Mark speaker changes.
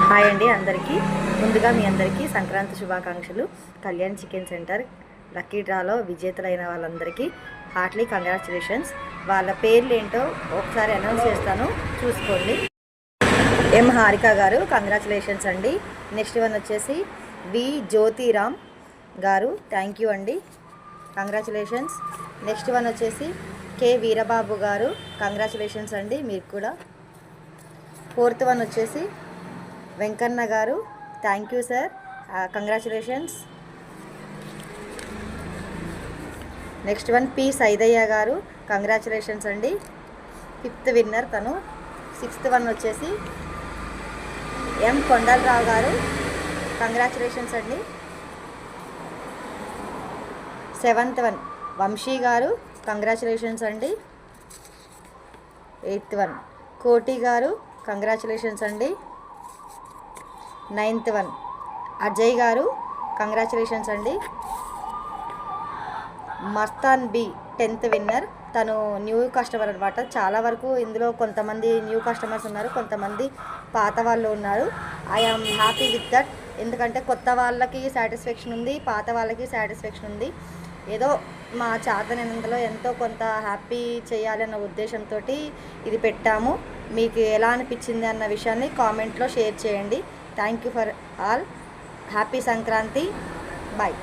Speaker 1: Hi అండి అందరికీ. ముందుగా మీ అందరికీ సంక్రాంతి శుభాకాంక్షలు. కళ్యాణ్ చికెన్ సెంటర్ లక్కీ డ్రాలో విజేతలైన వాళ్ళందరికీ హార్ట్లీ కంగ్రాచులేషన్స్. వాళ్ళ పేర్లు ఏంటో ఒకసారి అనౌన్స్ చేస్తాను, చూసుకోండి. ఎం హారిక గారు కంగ్రాచులేషన్స్ అండి. నెక్స్ట్ వన్ వచ్చేసి వి జ్యోతిరామ్ గారు, థ్యాంక్ యూ అండి, కంగ్రాచులేషన్స్. నెక్స్ట్ వన్ వచ్చేసి కె వీరబాబు గారు, కంగ్రాచులేషన్స్ అండి మీకు కూడా. ఫోర్త్ వన్ వచ్చేసి వెంకన్న గారు, thank you sir, congratulations. Next one P Saidaiah గారు, కంగ్రాచులేషన్స్ అండి, ఫిఫ్త్ విన్నర్ తను. సిక్స్త్ వన్ వచ్చేసి ఎం కొండలరావు గారు, కంగ్రాచులేషన్స్ అండి. సెవెంత్ వన్ వంశీ గారు, కంగ్రాచులేషన్స్ అండి. ఎయిత్ వన్ కోటి గారు, కంగ్రాచులేషన్స్ అండి. నైన్త్ వన్ అజయ్ గారు, కంగ్రాచులేషన్స్ అండి. మస్తాన్ బి 10th విన్నర్, తను న్యూ కస్టమర్ అనమాట. చాలా వరకు ఇందులో కొంతమంది న్యూ కస్టమర్స్ ఉన్నారు, కొంతమంది పాత వాళ్ళు ఉన్నారు. I am happy with that. ఎందుకంటే కొత్త వాళ్ళకి సాటిస్ఫాక్షన్ ఉంది, పాత వాళ్ళకి సాటిస్ఫాక్షన్ ఉంది. ఏదో మా చేతనైనంతలో ఎంతో కొంత హ్యాపీ చేయాలన్న ఉద్దేశంతో ఇది పెట్టాము. మీకు ఎలా అనిపించింది అన్న విషయాన్ని కామెంట్లో షేర్ చేయండి. Thank you for all. Happy Sankranti. Bye.